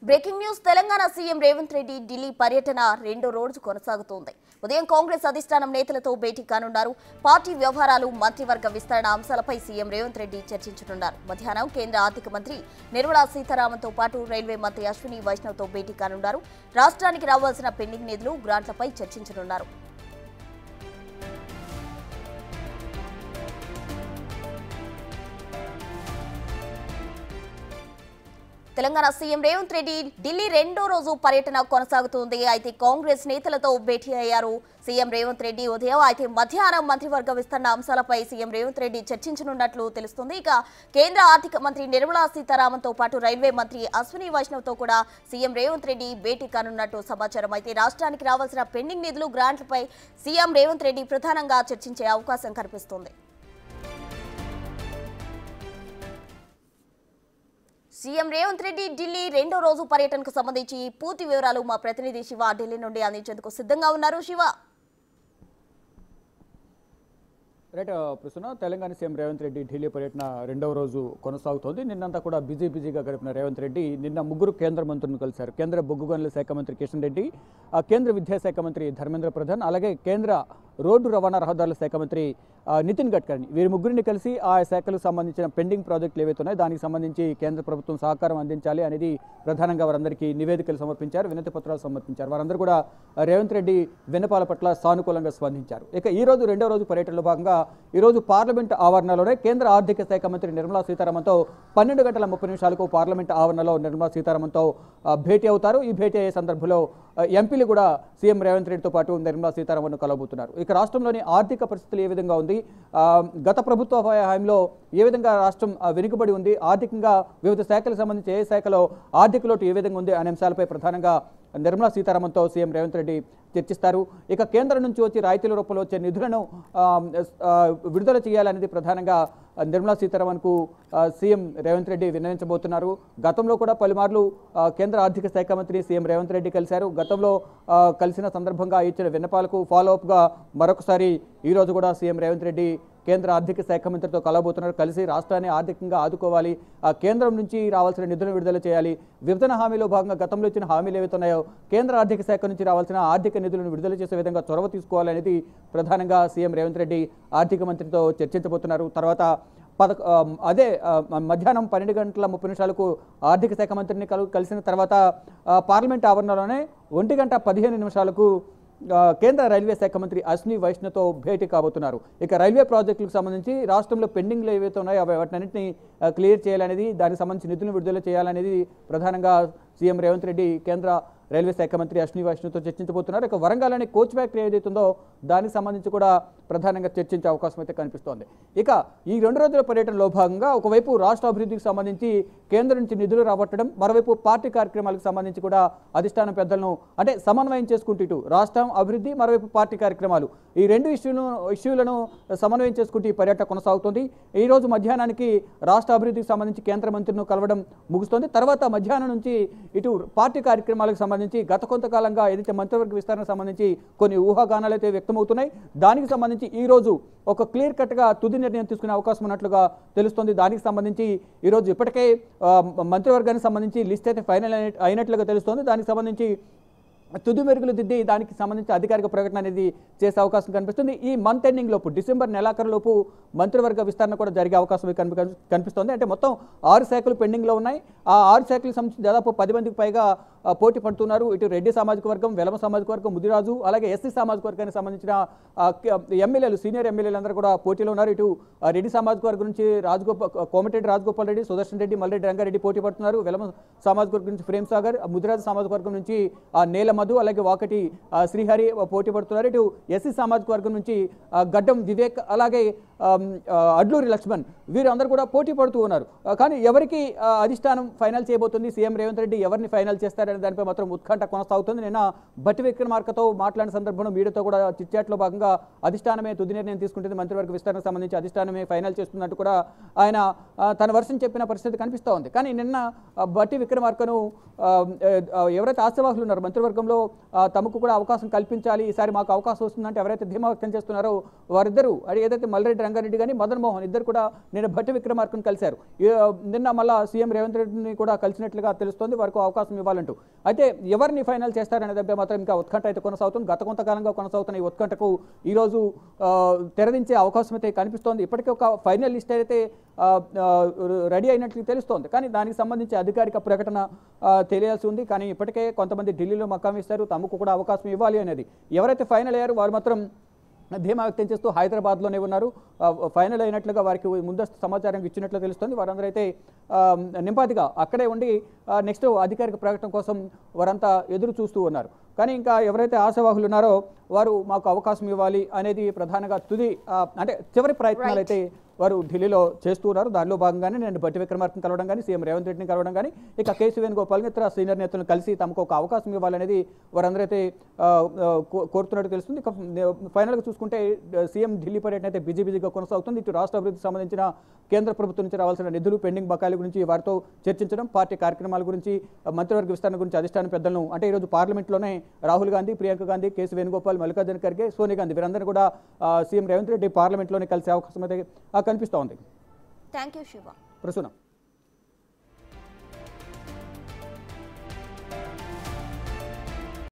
Breaking news Telangana CM Revanth Reddy Delhi పర్యటన రెండో రోజు కొనసాగుతోంది. ఉదయం కాంగ్రెస్ అధిష్టానం నేతలతో భేటీ కానున్నారు. పార్టీ వ్యవహారాలు, మంత్రివర్గ విస్తరణ అంశాలపై సీఎం రేవంత్ రెడ్డి చర్చించనున్నారు. మధ్యాహ్నం కేంద్ర ఆర్థిక మంత్రి నిర్మలా సీతారామన్తో పాటు రైల్వే మంత్రి అశ్విని వైష్ణవ్తో భేటీ కానున్నారు. రాష్ట్రానికి రావాల్సిన పెండింగ్ నిధులు, గ్రాంట్లపై చర్చించనున్నారు. తెలంగాణ సీఎం రేవంత్ రెడ్డి ఢిల్లీ రెండో రోజు పర్యటన కొనసాగుతోంది. అయితే కాంగ్రెస్ నేతలతో భేటీ అయ్యారు సీఎం రేవంత్ రెడ్డి ఉదయం. అయితే మధ్యాహ్నం మంత్రివర్గ విస్తరణ అంశాలపై సీఎం రేవంత్ రెడ్డి చర్చించనున్నట్లు తెలుస్తుంది. ఇక కేంద్ర ఆర్థిక మంత్రి నిర్మలా సీతారామన్తో పాటు రైల్వే మంత్రి అశ్విని వైష్ణవ్తో కూడా సీఎం రేవంత్ రెడ్డి భేటీ కానున్నట్టు సమాచారం. అయితే రాష్ట్రానికి రావాల్సిన పెండింగ్ నిధులు, గ్రాంట్లపై సీఎం రేవంత్ రెడ్డి ప్రధానంగా చర్చించే అవకాశం కనిపిస్తోంది. సీఎం రేవంత్ రెడ్డి ఢిల్లీ రెండో రోజు పర్యటనకు సంబంధించి పూర్తి వివరాలు మా ప్రతినిధి శివ ఢిల్లీ నుండి అందించేందుకు సిద్ధంగా ఉన్నారు. శివ, రైట్ ప్రస్తుతం తెలంగాణ సీఎం రేవంత్ రెడ్డి ఢిల్లీ పర్యటన రెండవ రోజు కొనసాగుతోంది. నిన్నంతా కూడా బిజీగా గడిపిన రేవంత్ రెడ్డి నిన్న ముగ్గురు కేంద్ర మంత్రులను కలిశారు. కేంద్ర బొగ్గు గనుల శాఖ మంత్రి కిషన్ రెడ్డి, కేంద్ర విద్యాశాఖ మంత్రి ధర్మేంద్ర ప్రధాన్, అలాగే కేంద్ర రోడ్డు రవాణా రహదారుల శాఖ మంత్రి నితిన్ గడ్కరీ, వీరి ముగ్గురిని కలిసి ఆ శాఖలకు సంబంధించిన పెండింగ్ ప్రాజెక్టులు ఏవైతే ఉన్నాయో దానికి సంబంధించి కేంద్ర ప్రభుత్వం సహకారం అందించాలి అనేది ప్రధానంగా వారందరికీ నివేదికలు సమర్పించారు, వినతి పత్రాలు సమర్పించారు. వారందరూ కూడా రేవంత్ రెడ్డి విన్నపాల పట్ల సానుకూలంగా స్పందించారు. ఇక ఈ రోజు రెండవ రోజు పర్యటనలో భాగంగా ఈరోజు పార్లమెంట్ ఆవరణలోనే కేంద్ర ఆర్థిక శాఖ మంత్రి నిర్మలా సీతారామన్తో 12:30 పార్లమెంట్ ఆవరణలో నిర్మలా సీతారామన్తో భేటీ అవుతారు. ఈ భేటీ అయ్యే సందర్భంలో ఎంపీలు కూడా సీఎం రేవంత్ రెడ్డితో పాటు నిర్మలా సీతారామన్ను కలవబోతున్నారు. ఇక రాష్ట్రంలోని ఆర్థిక పరిస్థితులు ఏ విధంగా ఉంది, గత ప్రభుత్వ హయాంలో ఏ విధంగా రాష్ట్రం వెనుకబడి ఉంది, ఆర్థికంగా వివిధ శాఖలకు సంబంధించి ఏ శాఖలో ఆర్థిక లోటు ఏ విధంగా ఉంది అనే అంశాలపై ప్రధానంగా నిర్మలా సీతారామన్తో సీఎం రేవంత్ రెడ్డి చర్చిస్తారు. ఇక కేంద్రం నుంచి వచ్చి రాయితీల రూపంలో వచ్చే నిధులను విడుదల చేయాలనేది ప్రధానంగా నిర్మలా సీతారామన్కు సీఎం రేవంత్ రెడ్డి విన్నవించబోతున్నారు. గతంలో కూడా పలుమార్లు కేంద్ర ఆర్థిక శాఖ మంత్రి సీఎం రేవంత్ రెడ్డి కలిశారు. గతంలో కలిసిన సందర్భంగా ఇచ్చిన విన్నపాలకు ఫాలోఅప్గా మరొకసారి ఈరోజు కూడా సీఎం రేవంత్ రెడ్డి కేంద్ర ఆర్థిక శాఖ మంత్రితో కలవబోతున్నారు. కలిసి రాష్ట్రాన్ని ఆర్థికంగా ఆదుకోవాలి, కేంద్రం నుంచి రావాల్సిన నిధులను విడుదల చేయాలి, విభజన హామీలో భాగంగా గతంలో ఇచ్చిన హామీలు ఏవైతే ఉన్నాయో కేంద్ర ఆర్థిక శాఖ నుంచి రావాల్సిన ఆర్థిక నిధులను విడుదల చేసే విధంగా చొరవ తీసుకోవాలనేది ప్రధానంగా సీఎం రేవంత్ రెడ్డి ఆర్థిక మంత్రితో చర్చించబోతున్నారు. తర్వాత మధ్యాహ్నం 12:30 ఆర్థిక శాఖ మంత్రిని కలిసిన తర్వాత పార్లమెంట్ ఆవరణలోనే 1:15 కేంద్ర రైల్వే శాఖ మంత్రి అశ్విని వైష్ణవ్తో భేటీ కాబోతున్నారు. ఇక రైల్వే ప్రాజెక్టులకు సంబంధించి రాష్ట్రంలో పెండింగ్లు ఏవైతే ఉన్నాయో వాటినన్నింటినీ క్లియర్ చేయాలనేది, దానికి సంబంధించి నిధులను విడుదల చేయాలనేది ప్రధానంగా సీఎం రేవంత్ రెడ్డి కేంద్ర రైల్వే శాఖ మంత్రి అశ్విని వైష్ణవ్తో చర్చించబోతున్నారు. ఇక వరంగల్లోని కోచ్ ఫ్యాక్టరీ ఏదైతే ఉందో దానికి సంబంధించి కూడా ప్రధానంగా చర్చించే అవకాశం అయితే కనిపిస్తోంది. ఇక ఈ 2 రోజుల పర్యటనలో భాగంగా ఒకవైపు రాష్ట్ర అభివృద్ధికి సంబంధించి కేంద్రం నుంచి నిధులు రాబట్టడం, మరోవైపు పార్టీ కార్యక్రమాలకు సంబంధించి కూడా అధిష్టానం పెద్దలను సమన్వయం చేసుకుంటూ ఇటు రాష్ట్రం అభివృద్ధి, మరోవైపు పార్టీ కార్యక్రమాలు, ఈ 2 ఇష్యూలను సమన్వయం చేసుకుంటూ ఈ పర్యటన కొనసాగుతుంది. ఈ రోజు మధ్యాహ్నానికి రాష్ట్ర అభివృద్ధికి సంబంధించి కేంద్ర మంత్రులను కలవడం ముగుస్తుంది. తర్వాత మధ్యాహ్నం నుంచి ఇటు పార్టీ కార్యక్రమాలకు సంబంధించి గత కొంతకాలంగా ఏదైతే మంత్రివర్గ విస్తరణకు సంబంధించి కొన్ని ఊహాగానాలు అయితే వ్యక్తమవుతున్నాయి, దానికి సంబంధించి ఈ రోజు ఒక క్లియర్ కట్గా తుది నిర్ణయం తీసుకునే అవకాశం ఉన్నట్లుగా తెలుస్తుంది. దానికి సంబంధించి ఈరోజు ఇప్పటికే మంత్రివర్గానికి సంబంధించి లిస్ట్ అయితే ఫైనల్ అయినట్లుగా తెలుస్తోంది. దానికి సంబంధించి తుది మెరుగులు దిద్ది దానికి సంబంధించి అధికారిక ప్రకటన అనేది చేసే అవకాశం కనిపిస్తుంది. ఈ మంత్ ఎండింగ్ లోపు, డిసెంబర్ నెలాఖరులోపు మంత్రివర్గ విస్తరణ కూడా జరిగే అవకాశం కనిపిస్తోంది. అంటే మొత్తం 6 శాఖలు పెండింగ్లో ఉన్నాయి. ఆ 6 శాఖలకు సంబంధించి దాదాపు 10 మందికి పైగా పోటీ పడుతున్నారు. ఇటు రెడ్డి సామాజిక వర్గం, వెలమ సామాజిక వర్గం, ముదిరాజు, అలాగే ఎస్సీ సామాజిక వర్గానికి సంబంధించిన ఎమ్మెల్యేలు, సీనియర్ ఎమ్మెల్యేలు అందరూ కూడా పోటీలో ఉన్నారు. ఇటు రెడ్డి సామాజిక వర్గం నుంచి కోమటిరెడ్డి రాజగోపాల్ రెడ్డి, సుదర్శన్ రెడ్డి, మల్రెడ్డి రంగారెడ్డి పోటీ పడుతున్నారు. వెలమ సామాజిక వర్గం నుంచి ప్రేమ్ సాగర్, ముదిరాజు సామాజిక వర్గం నుంచి నేల మధు, అలాగే వాకటి శ్రీహరి పోటీ పడుతున్నారు. ఇటు ఎస్సీ సామాజిక వర్గం నుంచి గడ్డం వివేక్, అలాగే అడ్లూరి లక్ష్మణ్, వీరందరూ కూడా పోటీ పడుతూ ఉన్నారు. కానీ ఎవరికి అధిష్టానం ఫైనల్ చేయబోతుంది, సీఎం రేవంత్ రెడ్డి ఎవరిని ఫైనల్ చేస్తారనే దానిపై మాత్రం ఉత్కంఠ కొనసాగుతుంది. నిన్న భట్టి విక్రమార్కతో మాట్లాడిన సందర్భంలో మీడియాతో కూడా చిట్చాట్లో భాగంగా అధిష్టానమే తుది నిర్ణయం తీసుకుంటుంది, మంత్రివర్గ విస్తరణకు సంబంధించి అధిష్టానమే ఫైనల్ చేస్తున్నట్టు కూడా ఆయన తన వర్షం చెప్పిన పరిస్థితి కనిపిస్తూ ఉంది. కానీ నిన్న భట్టి విక్రమార్కను ఎవరైతే ఆశావాహులు ఉన్నారో మంత్రివర్గంలో తమకు కూడా అవకాశం కల్పించాలి, ఈసారి మాకు అవకాశం వస్తుందంటే ఎవరైతే ధీమా వ్యక్తం చేస్తున్నారో వారిద్దరూ ఏదైతే మల్రెడ్డి రంగారెడ్డి కానీ మదన్ మోహన్ ఇద్దరు కూడా నిన్న భట్టి విక్రమార్కను కలిశారు. నిన్న మళ్ళా సీఎం రేవంత్ రెడ్డిని కూడా కలిసినట్లుగా తెలుస్తోంది, వారికి అవకాశం ఇవ్వాలంటూ. అయితే ఎవరిని ఫైనల్ చేస్తారనే దానిపై మాత్రం ఇంకా ఉత్కంఠ అయితే కొనసాగుతుంది. గత కొంతకాలంగా కొనసాగుతున్న ఈ ఉత్కంఠకు ఈరోజు తెరదించే అవకాశం అయితే కనిపిస్తోంది. ఇప్పటికే ఒక ఫైనల్ లిస్ట్ అయితే రెడీ అయినట్లు తెలుస్తోంది, కానీ దానికి సంబంధించి అధికారిక ప్రకటన తెలియాల్సి ఉంది. కానీ ఇప్పటికే కొంతమంది ఢిల్లీలో మకాం ఇస్తారు, తమకు కూడా అవకాశం ఇవ్వాలి అనేది. ఎవరైతే ఫైనల్ అయ్యారో వారు మాత్రం ధీమా వ్యక్తం చేస్తూ హైదరాబాద్లోనే ఉన్నారు. ఫైనల్ అయినట్లుగా వారికి ముందస్తు సమాచారం ఇచ్చినట్లు తెలుస్తుంది. వారందరూ అయితే నింపాదిగా అక్కడే ఉండి నెక్స్ట్ అధికారిక ప్రకటన కోసం వారంతా ఎదురు చూస్తూ ఉన్నారు. కానీ ఇంకా ఎవరైతే ఆశావాహులు ఉన్నారో వారు మాకు అవకాశం ఇవ్వాలి అనేది ప్రధానంగా అంటే చివరి ప్రయత్నాలు అయితే వారు ఢిల్లీలో చేస్తూ ఉన్నారు. దానిలో భాగంగానే నేను భట్టి విక్రమార్కను కలవడం కానీ, సీఎం రేవంత్ రెడ్డిని కలవడం కానీ, ఇక కేసీ వేణుగోపాల్ ఇతర సీనియర్ నేతలను కలిసి తమకు ఒక అవకాశం ఇవ్వాలనేది వారందరైతే కోరుతున్నట్టు తెలుస్తుంది. ఇక ఫైనల్గా చూసుకుంటే సీఎం ఢిల్లీ పర్యటన అయితే బిజీగా కొనసాగుతుంది. ఇటు రాష్ట్ర అభివృద్ధికి సంబంధించిన కేంద్ర ప్రభుత్వం నుంచి రావాల్సిన నిధులు, పెండింగ్ బకాయిల గురించి వారితో చర్చించడం, పార్టీ కార్యక్రమాల గురించి, మంత్రివర్గ విస్తరణ గురించి అధిష్టాన పెద్దలను అంటే ఈరోజు పార్లమెంట్లోనే రాహుల్ గాంధీ, ప్రియాంక గాంధీ, కేసీ వేణుగోపాల్, మల్లికార్జున ఖర్గే, సోనియా గాంధీ వీరందరూ కూడా సీఎం రేవంత్ రెడ్డి పార్లమెంట్లోనే కలిసే అవకాశం అయితే కనిపిస్తూ ఉంది. Thank you Shiva. ప్రసూన.